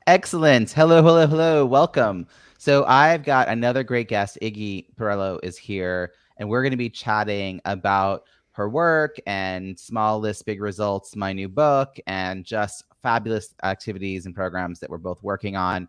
Excellent. Hello, hello, hello. Welcome. So I've got another great guest. Iggy Perillo is here, and we're going to be chatting about her work and Small List, Big Results, my new book, and just fabulous activities and programs that we're both working on.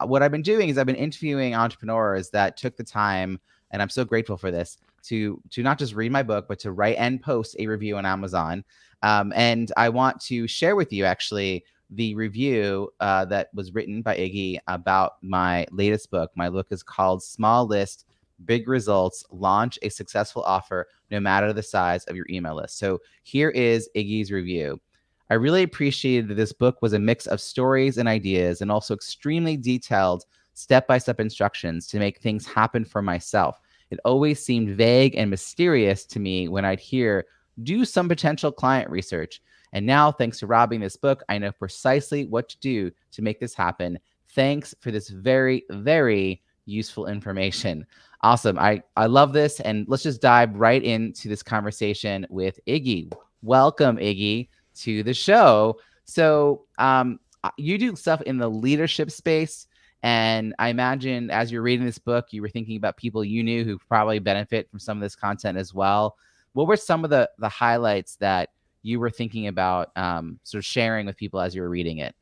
What I've been doing is I've been interviewing entrepreneurs that took the time, and I'm so grateful for this, to not just read my book, but to write and post a review on Amazon. And I want to share with you actually the review that was written by Iggy about my latest book. My book is called Small List, Big Results, Launch a Successful Offer No Matter the Size of Your Email List. So here is Iggy's review. I really appreciated that this book was a mix of stories and ideas and also extremely detailed step-by-step instructions to make things happen for myself. It always seemed vague and mysterious to me when I'd hear, do some potential client research. And now, thanks to Robbie in this book, I know precisely what to do to make this happen. Thanks for this very, very useful information. Awesome. I love this. And let's just dive right into this conversation with Iggy. Welcome, Iggy, to the show. So you do stuff in the leadership space. And I imagine as you're reading this book, you were thinking about people you knew who probably benefit from some of this content as well. What were some of the highlights that you were thinking about sort of sharing with people as you were reading it?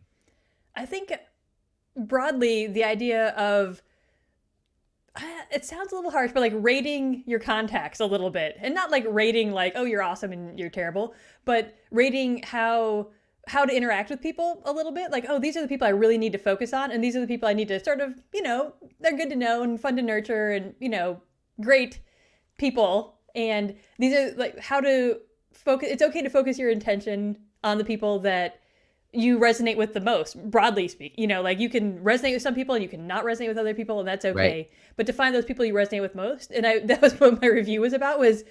I think broadly, the idea of it sounds a little harsh, but like rating your contacts a little bit, and not like rating like, oh, you're awesome and you're terrible, but rating how to interact with people a little bit. Like, oh, these are the people I really need to focus on, and these are the people I need to sort of, they're good to know and fun to nurture, and great people. And these are like how to focus. It's okay to focus your intention on the people that you resonate with the most, broadly speaking. Like you can resonate with some people and you can not resonate with other people, and that's okay. Right. But to find those people you resonate with most, and that was what my review was about, was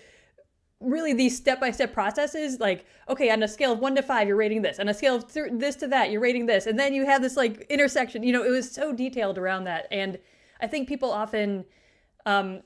really these step-by-step processes. Like, okay, on a scale of 1 to 5, you're rating this. On a scale of this to that, you're rating this. And then you have this like intersection. It was so detailed around that. And I think people often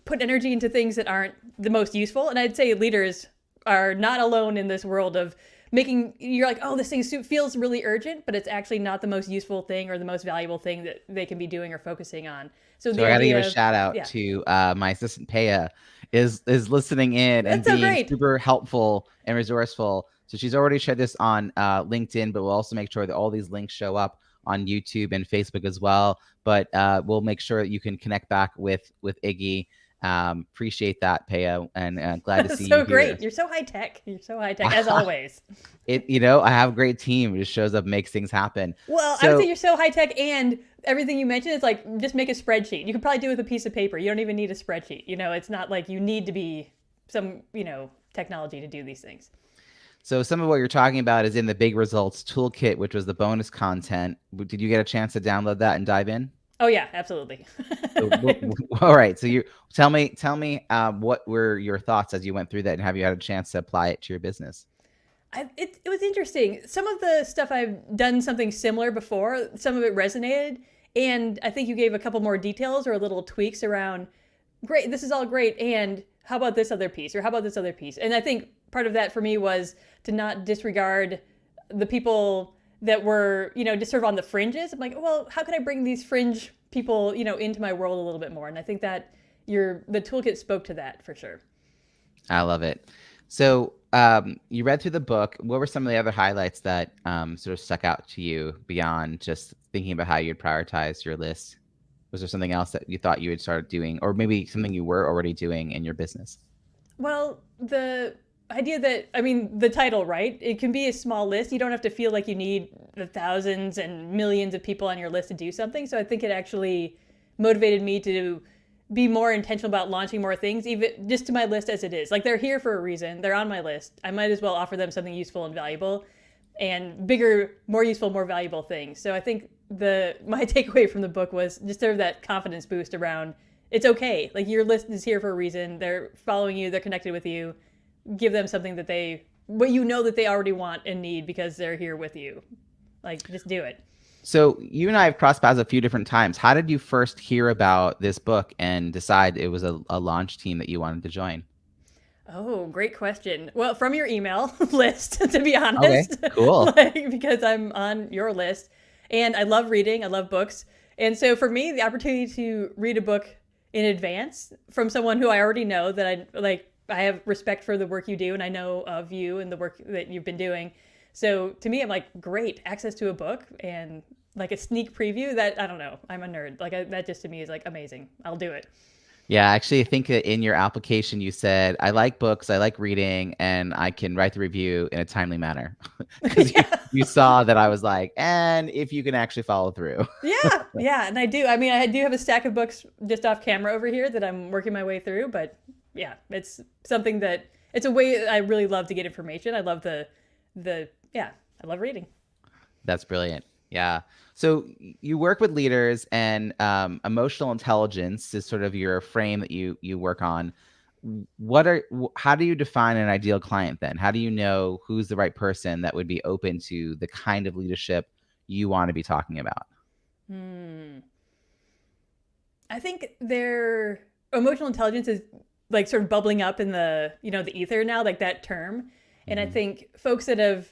put energy into things that aren't the most useful. And I'd say leaders are not alone in this world of you're like, oh, this thing feels really urgent, but it's actually not the most useful thing or the most valuable thing that they can be doing or focusing on. So I got to give a shout out to my assistant Paya is listening in and so being great. super helpful and resourceful. So she's already shared this on LinkedIn, but we'll also make sure that all these links show up on YouTube and Facebook as well. But we'll make sure that you can connect back with Iggy. Appreciate that, Paya, and glad to see you so here. Great. You're so high tech. You're so high tech as always. I have a great team. It just shows up, makes things happen. Well, I would say you're so high tech, and everything you mentioned is like, just make a spreadsheet. You could probably do it with a piece of paper. You don't even need a spreadsheet. It's not like you need to be some, technology to do these things. So some of what you're talking about is in the Big Results Toolkit, which was the bonus content. Did you get a chance to download that and dive in? Oh yeah, absolutely. All right. So you tell me what were your thoughts as you went through that, and have you had a chance to apply it to your business? It was interesting. Some of the stuff I've done something similar before, some of it resonated, and I think you gave a couple more details or little tweaks around, great, this is all great, and how about this other piece, or how about this other piece? And I think part of that for me was to not disregard the people that were, just sort of on the fringes. I'm like, well, how can I bring these fringe people, into my world a little bit more? And I think that the toolkit spoke to that for sure. I love it. So you read through the book. What were some of the other highlights that sort of stuck out to you beyond just thinking about how you'd prioritize your list? Was there something else that you thought you would start doing, or maybe something you were already doing in your business? Well, the idea that, the title, right? It can be a small list. You don't have to feel like you need the thousands and millions of people on your list to do something. So I think it actually motivated me to be more intentional about launching more things, even just to my list as it is. Like, they're here for a reason. They're on my list. I might as well offer them something useful and valuable, and bigger, more useful, more valuable things. So I think my takeaway from the book was just sort of that confidence boost around, it's okay. Like, your list is here for a reason. They're following you. They're connected with you. Give them something that they already want and need because they're here with you. Like, just do it. So you and I have crossed paths a few different times. How did you first hear about this book and decide it was a launch team that you wanted to join? Oh, great question. Well, from your email list, to be honest. Okay, cool. Because I'm on your list. And I love reading. I love books. And so for me, the opportunity to read a book in advance from someone who I already know, that I like, I have respect for the work you do, and I know of you and the work that you've been doing. So to me, I'm like, great access to a book and like a sneak preview. That, I don't know, I'm a nerd. Like that just to me is like amazing. I'll do it. Yeah, actually, I think that in your application you said, I like books, I like reading, and I can write the review in a timely manner. Because Yeah. you saw that I was like, and if you can actually follow through. Yeah, yeah, and I do. I mean, I do have a stack of books just off camera over here that I'm working my way through, but yeah, it's something that it's a way I really love to get information. I love the yeah, I love reading. That's brilliant. Yeah. So you work with leaders, and emotional intelligence is sort of your frame that you work on. How do you define an ideal client then? How do you know who's the right person that would be open to the kind of leadership you want to be talking about? Hmm. I think their emotional intelligence is like sort of bubbling up in the, the ether now, like that term. And I Hmm. think folks that have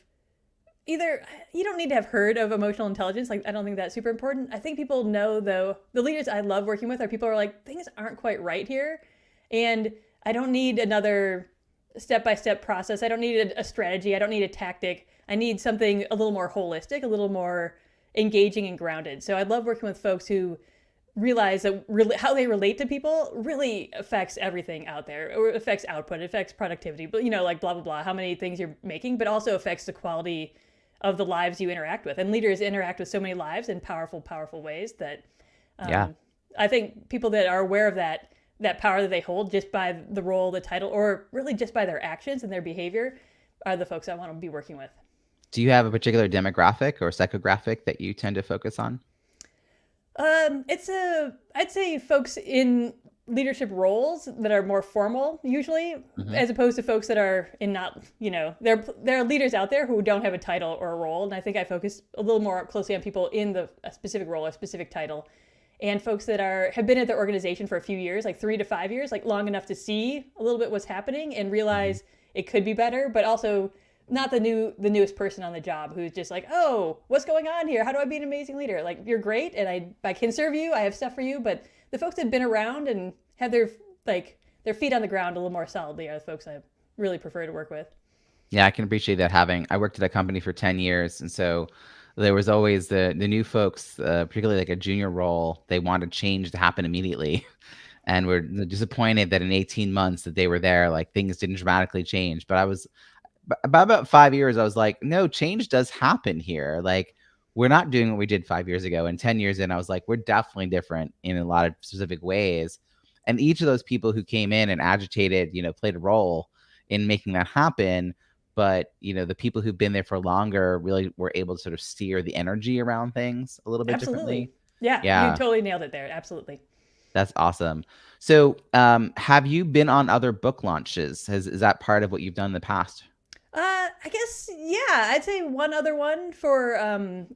either, you don't need to have heard of emotional intelligence. Like, I don't think that's super important. I think people know, though, the leaders I love working with are people who are like, things aren't quite right here. And I don't need another step by step process. I don't need a strategy. I don't need a tactic. I need something a little more holistic, a little more engaging and grounded. So I love working with folks who realize that really how they relate to people really affects everything out there. It affects output, it affects productivity, but like blah blah blah, how many things you're making, but also affects the quality of the lives you interact with. And leaders interact with so many lives in powerful ways that Yeah. I think people that are aware of that power that they hold just by the role, the title, or really just by their actions and their behavior are the folks I want to be working with. Do you have a particular demographic or psychographic that you tend to focus on? I'd say folks in leadership roles that are more formal usually, Hmm. as opposed to folks that are in not, there are leaders out there who don't have a title or a role. And I think I focus a little more closely on people in a specific role or specific title, and folks that have been at their organization for a few years, like 3 to 5 years, like long enough to see a little bit what's happening and Hmm. realize it could be better, but also not the newest person on the job who's just like, oh, what's going on here? How do I be an amazing leader? Like, you're great, and I can serve you. I have stuff for you. But the folks that have been around and have their feet on the ground a little more solidly are the folks I really prefer to work with. Yeah, I can appreciate that. I worked at a company for 10 years. And so there was always the new folks, particularly like a junior role, they wanted change to happen immediately. And we're disappointed that in 18 months that they were there, like things didn't dramatically change. But about 5 years, I was like, no, change does happen here. Like, we're not doing what we did 5 years ago. And 10 years in, I was like, we're definitely different in a lot of specific ways. And each of those people who came in and agitated, played a role in making that happen. But, the people who've been there for longer really were able to sort of steer the energy around things a little bit Absolutely. differently. Yeah, you Yeah, totally nailed it there. Absolutely. that's awesome. So, have you been on other book launches? Is that part of what you've done in the past? I guess yeah. I'd say one other one for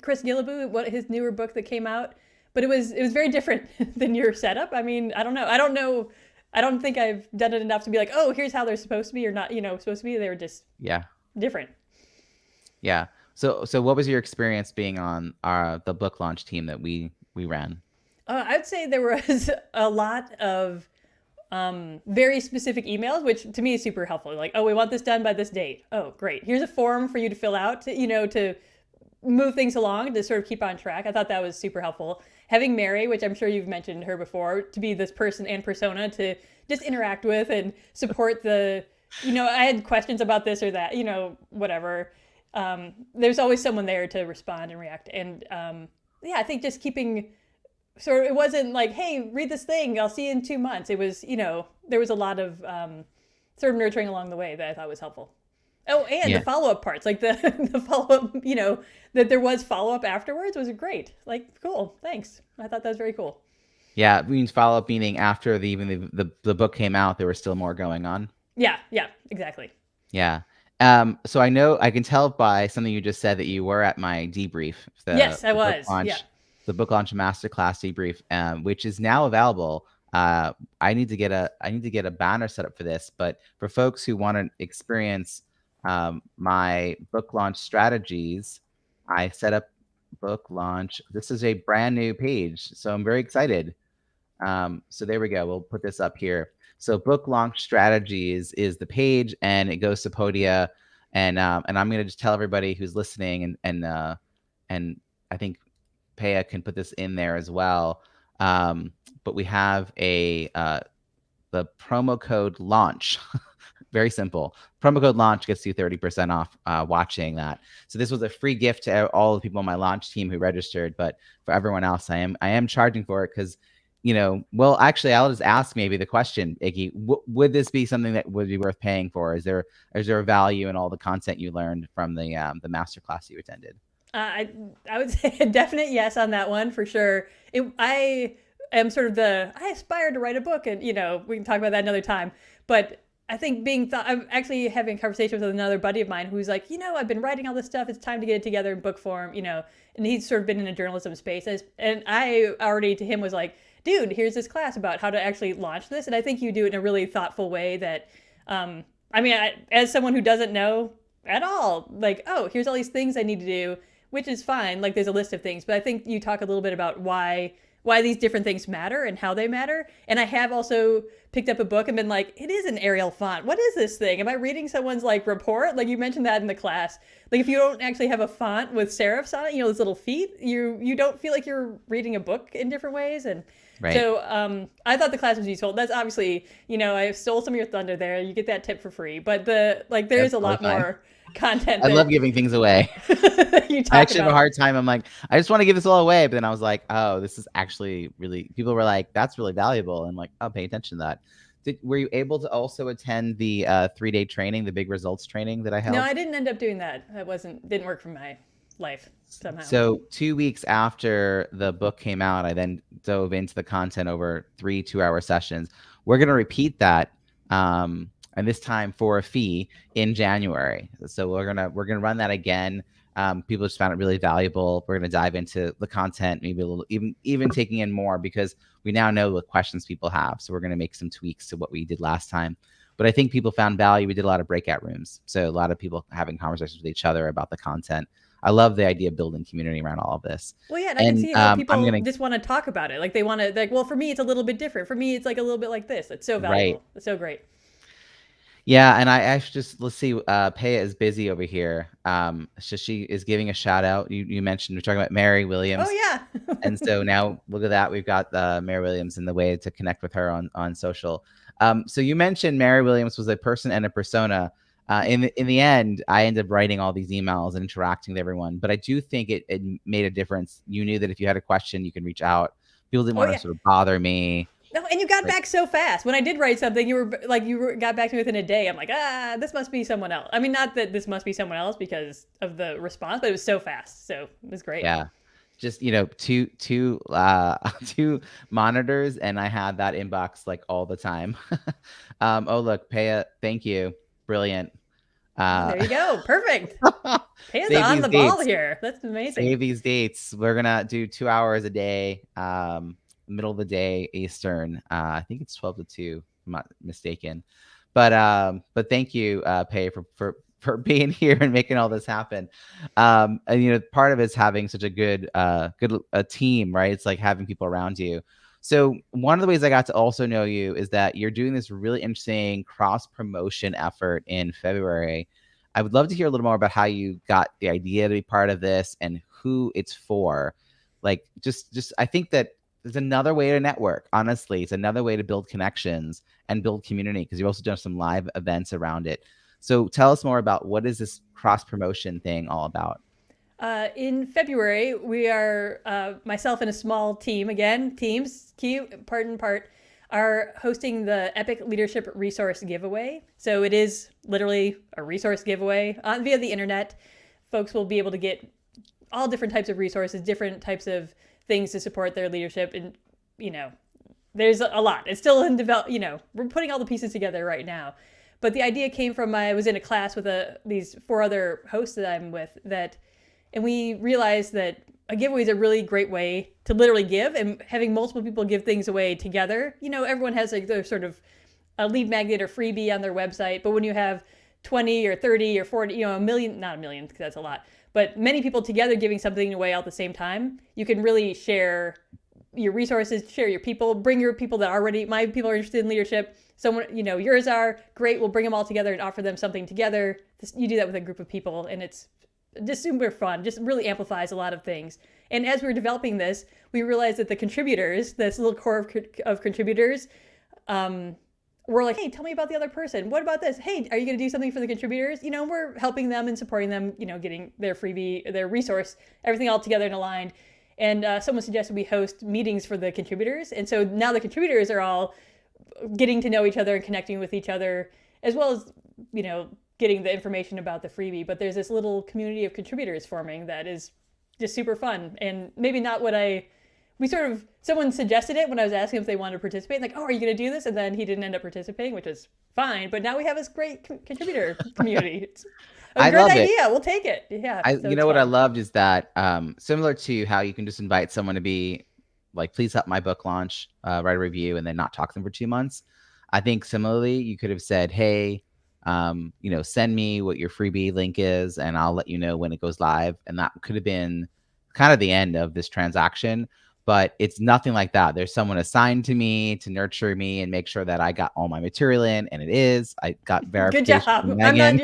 Chris Gillaboo, what his newer book that came out, but it was very different than your setup. I mean, I don't know. I don't know. I don't think I've done it enough to be like, oh, here's how they're supposed to be or not. Supposed to be. They were just Yeah. different. Yeah. So what was your experience being on the book launch team that we ran? I'd say there was a lot of very specific emails, which to me is super helpful. Like, oh, we want this done by this date. Oh, great. Here's a form for you to fill out to move things along to sort of keep on track. I thought that was super helpful. Having Mary, which I'm sure you've mentioned her before, to be this person and persona to just interact with and support I had questions about this or that, whatever. There's always someone there to respond and react. And yeah, I think just keeping sort of, it wasn't like, hey, read this thing, I'll see you in 2 months. It was, there was a lot of sort of nurturing along the way that I thought was helpful. Oh, and the Yeah. follow up parts, like the the follow up, that there was follow up afterwards was great. Like, cool, thanks. I thought that was very cool. Yeah, it means follow up meaning after the book came out, there was still more going on. Yeah, yeah, exactly. Yeah. So I can tell by something you just said that you were at my debrief, Yes, I was. Yeah. the book launch masterclass debrief, which is now available. I need to get a banner set up for this, but for folks who want to experience my book launch strategies, I set up book launch. This is a brand new page, so I'm very excited. So there we go. We'll put this up here. So book launch strategies is the page, and it goes to Podia, and I'm gonna just tell everybody who's listening, and I think Paya can put this in there as well. But we have the promo code launch. Very simple. Promo code launch gets you 30% off watching that. So this was a free gift to all the people on my launch team who registered, but for everyone else, I am charging for it because, well, actually, I'll just ask maybe the question, Iggy. Would this be something that would be worth paying for? Is there a value in all the content you learned from the masterclass you attended? I would say a definite yes on that one for sure. I am sort of I aspire to write a book, and we can talk about that another time. But I think I'm actually having a conversation with another buddy of mine who's like, I've been writing all this stuff. It's time to get it together in book form, and he's sort of been in a journalism space. And I already to him was like, dude, here's this class about how to actually launch this. And I think you do it in a really thoughtful way that, as someone who doesn't know at all, like, oh, here's all these things I need to do, which is fine. Like there's a list of things, but I think you talk a little bit about why these different things matter and how they matter. And I have also picked up a book and been like, it is an Arial font. What is this thing? Am I reading someone's like report? Like you mentioned that in the class. Like if you don't actually have a font with serifs on it, those little feet, you don't feel like you're reading a book in different ways. And Right. so I thought the class was useful. That's obviously, I stole some of your thunder there. You get that tip for free. But there is a lot more content. I love giving things away. I actually have a hard time. I'm like, I just want to give this all away. But then I was like, oh, this is actually really, people were like, that's really valuable. And I'm like, oh, pay attention to that. Were you able to also attend the 3-day training, the big results training that I held? No, I didn't end up doing that. Didn't work for my life somehow. So 2 weeks after the book came out, I then dove into the content over 3 2-hour sessions. We're going to repeat that. And this time for a fee in January. So we're gonna run that again. People just found it really valuable. We're gonna dive into the content, maybe a little, even taking in more because we now know what questions people have. So we're gonna make some tweaks to what we did last time. But I think people found value. We did a lot of breakout rooms, so a lot of people having conversations with each other about the content. I love the idea of building community around all of this. Well, yeah, and I can see how people just want to talk about it. Like they want to, well, for me, it's a little bit different. For me, it's like a little bit like this. It's so valuable. Right. It's so great. Yeah, and I actually let's see, Paya is busy over here. So she is giving a shout out. You mentioned, we're talking about Mary Williams. Oh yeah. And so now look at that. We've got Mary Williams in the way to connect with her on social. So you mentioned Mary Williams was a person and a persona. In the end, I ended up writing all these emails and interacting with everyone. But I do think it made a difference. You knew that if you had a question, you could reach out. People didn't want to sort of bother me. No, and you got back so fast. When I did write something, you got back to me within a day. I'm like, this must be someone else. I mean, not that this must be someone else because of the response, but it was so fast. So it was great. Yeah. Just, two monitors, and I had that inbox like all the time. Oh, look, Paya, thank you. Brilliant. There you go. Perfect. Paya's on the ball here. That's amazing. Save these dates. We're going to do 2 hours a day. Middle of the day Eastern. I think it's 12 to 2. I'm not mistaken. But thank you, Pay, for being here and making all this happen. And part of it's having such a good team, right? It's like having people around you. So one of the ways I got to also know you is that you're doing this really interesting cross promotion effort in February. I would love to hear a little more about how you got the idea to be part of this and who it's for. Like just I think that there's another way to network. Honestly, it's another way to build connections and build community because you've also done some live events around it. So tell us more about what is this cross promotion thing all about? In February, we are, myself and a small team, teams, part and part, are hosting the Epic Leadership Resource Giveaway. So it is literally a resource giveaway via the internet. Folks will be able to get all different types of resources, different types of things to support their leadership. And, there's a lot. It's still in we're putting all the pieces together right now. But the idea came from, I was in a class with these 4 other hosts that I'm with and we realized that a giveaway is a really great way to literally give, and having multiple people give things away together. Everyone has like their sort of a lead magnet or freebie on their website, but when you have 20 or 30 or 40, a million, not a million because that's a lot, but many people together giving something away all at the same time, you can really share your resources, share your people, bring your people that already, my people are interested in leadership. Someone, yours are great. We'll bring them all together and offer them something together. You do that with a group of people, and it's just super fun. Just really amplifies a lot of things. And as we were developing this, we realized that the contributors, this little core of contributors, we're like, hey, tell me about the other person. What about this? Hey, are you going to do something for the contributors? We're helping them and supporting them, getting their freebie, their resource, everything all together and aligned. And someone suggested we host meetings for the contributors. And so now the contributors are all getting to know each other and connecting with each other, as well as, getting the information about the freebie. But there's this little community of contributors forming that is just super fun. And maybe not what someone suggested it when I was asking if they wanted to participate. Like, oh, are you going to do this? And then he didn't end up participating, which is fine. But now we have this great contributor community. It's a great idea. We'll take it. Yeah. What I loved is that similar to how you can just invite someone to be like, please help my book launch, write a review, and then not talk to them for 2 months. I think similarly, you could have said, hey, send me what your freebie link is, and I'll let you know when it goes live. And that could have been kind of the end of this transaction. But it's nothing like that. There's someone assigned to me to nurture me and make sure that I got all my material in, and it is. I got verification. Good job.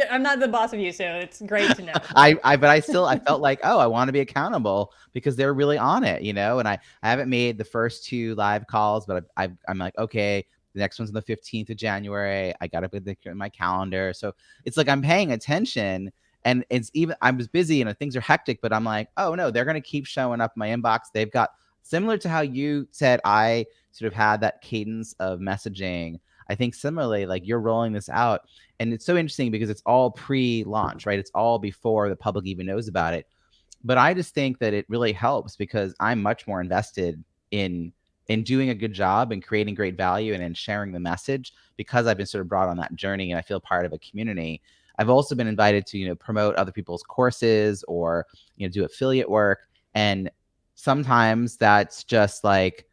I'm not the boss of you, so it's great to know. But I felt like, oh, I want to be accountable because they're really on it, And I haven't made the first 2 live calls, but I'm like, okay, the next one's on the 15th of January. I got to put it in my calendar, so it's like I'm paying attention. And it's even I was busy and things are hectic, but I'm like, oh no, they're gonna keep showing up in my inbox. They've got. Similar to how you said I sort of had that cadence of messaging, I think similarly, like you're rolling this out. And it's so interesting because it's all pre-launch, right? It's all before the public even knows about it. But I just think that it really helps because I'm much more invested in doing a good job and creating great value and in sharing the message because I've been sort of brought on that journey and I feel part of a community. I've also been invited to, promote other people's courses or, do affiliate work. And sometimes that's just like,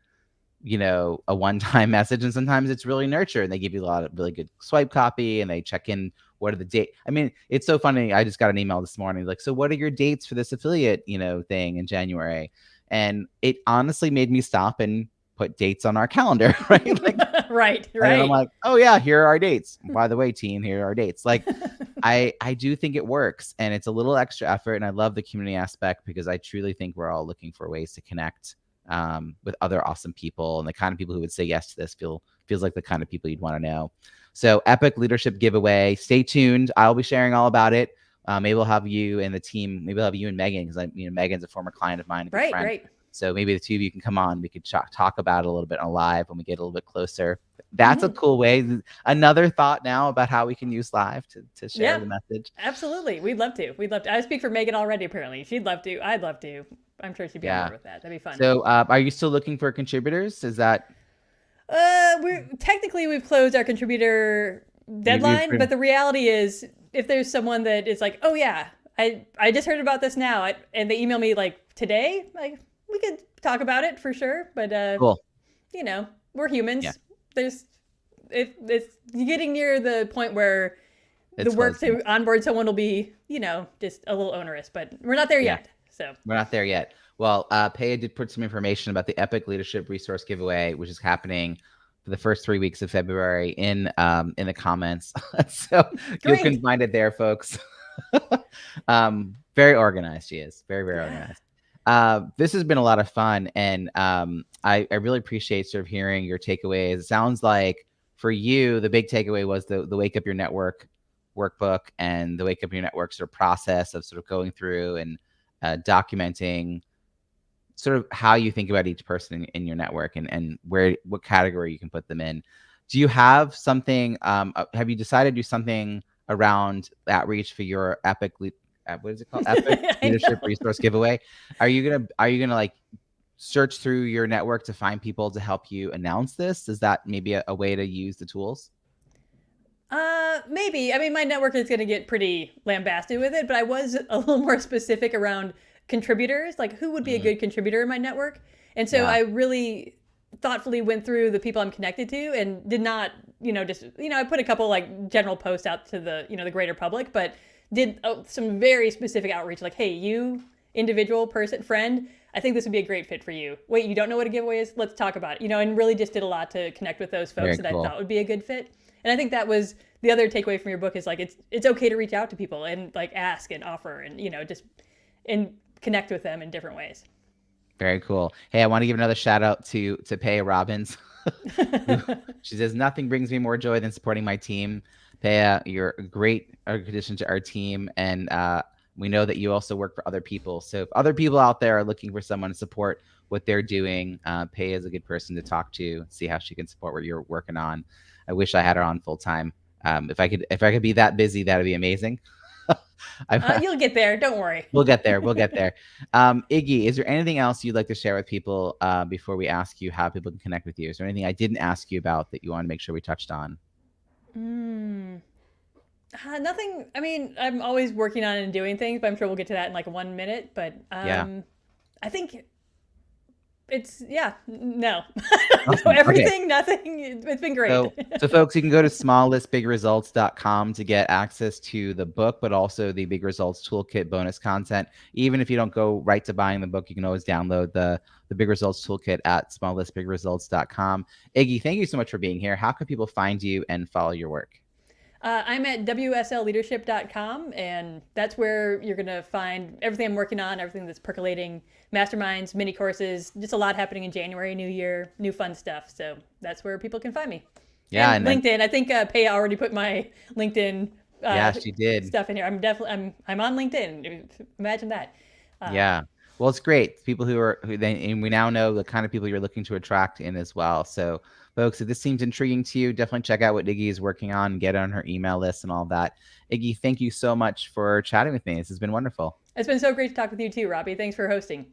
a one-time message, and sometimes it's really nurture and they give you a lot of really good swipe copy and they check in what are the date. I mean, it's so funny. I just got an email this morning like, so what are your dates for this affiliate, thing in January? And it honestly made me stop and put dates on our calendar, right? Like, right. And I'm like, oh yeah, here are our dates. By the way, team, here are our dates. Like, I do think it works, and it's a little extra effort, and I love the community aspect because I truly think we're all looking for ways to connect with other awesome people, and the kind of people who would say yes to this feels like the kind of people you'd want to know. So, epic leadership giveaway. Stay tuned. I'll be sharing all about it. Maybe we'll have you and the team. Maybe we'll have you and Megan because Megan's a former client of mine. Right. So maybe the 2 of you can come on. We could talk about it a little bit on live when we get a little bit closer. That's a cool way. Another thought now about how we can use live to share the message. Absolutely. We'd love to. I speak for Megan already, apparently. She'd love to. I'd love to. I'm sure she'd be on board with that. That'd be fun. So are you still looking for contributors? Is that? We've closed our contributor deadline, but the reality is if there's someone that is like, oh yeah, I just heard about this now, and they email me like today, like, we could talk about it for sure, but cool. We're humans. Yeah. It's getting near the point where the work to onboard someone will be, just a little onerous, but we're not there yet. So we're not there yet. Well, Paya did put some information about the Epic Leadership Resource Giveaway, which is happening for the first 3 weeks of February in the comments. So you can find it there, folks. Very organized. She is very, very organized. This has been a lot of fun, and I really appreciate sort of hearing your takeaways. It sounds like for you, the big takeaway was the Wake Up Your Network workbook and the Wake Up Your Network sort of process of sort of going through and documenting sort of how you think about each person in your network and what category you can put them in. Do you have something? Have you decided to do something around outreach for your Epic? What is it called? Epic Leadership Resource Giveaway. Are you gonna like search through your network to find people to help you announce this? Is that maybe a way to use the tools? Maybe. I mean, my network is going to get pretty lambasted with it, but I was a little more specific around contributors, like who would be a good contributor in my network. And so I really thoughtfully went through the people I'm connected to and did not, I put a couple like general posts out to the, the greater public, but did some very specific outreach, like, hey, you individual person, friend, I think this would be a great fit for you. Wait, you don't know what a giveaway is? Let's talk about it. And really just did a lot to connect with those folks Very that I cool. thought would be a good fit. And I think that was the other takeaway from your book is like it's okay to reach out to people and like ask and offer and just and connect with them in different ways. Very cool. Hey, I want to give another shout out to Paya Robbins. She says nothing brings me more joy than supporting my team. Paya, you're a great addition to our team, and we know that you also work for other people. So if other people out there are looking for someone to support what they're doing, Paya is a good person to talk to, see how she can support what you're working on. I wish I had her on full time. If I could be that busy, that'd be amazing. You'll get there. Don't worry. We'll get there. We'll get there. Iggy, is there anything else you'd like to share with people before we ask you how people can connect with you? Is there anything I didn't ask you about that you want to make sure we touched on? Nothing. I mean, I'm always working on and doing things, but I'm sure we'll get to that in like 1 minute. But Yeah. I think it's no. So Awesome. Okay. everything, nothing. It's been great. So folks, you can go to smalllistbigresults.com to get access to the book, but also the Big Results Toolkit bonus content. Even if you don't go right to buying the book, you can always download the Big Results Toolkit at smalllistbigresults.com. Iggy, thank you so much for being here. How can people find you and follow your work? I'm at wslleadership.com, and that's where you're going to find everything I'm working on, everything that's percolating, masterminds, mini courses, just a lot happening in January, new year, new fun stuff. So that's where people can find me. Yeah, and LinkedIn. I think Paya already put my LinkedIn yeah, she did. stuff in here. I'm on LinkedIn. Imagine that. Yeah. Well, it's great. People and we now know the kind of people you're looking to attract in as well. So, folks, if this seems intriguing to you, definitely check out what Iggy is working on, get on her email list and all that. Iggy, thank you so much for chatting with me. This has been wonderful. It's been so great to talk with you too, Robbie. Thanks for hosting.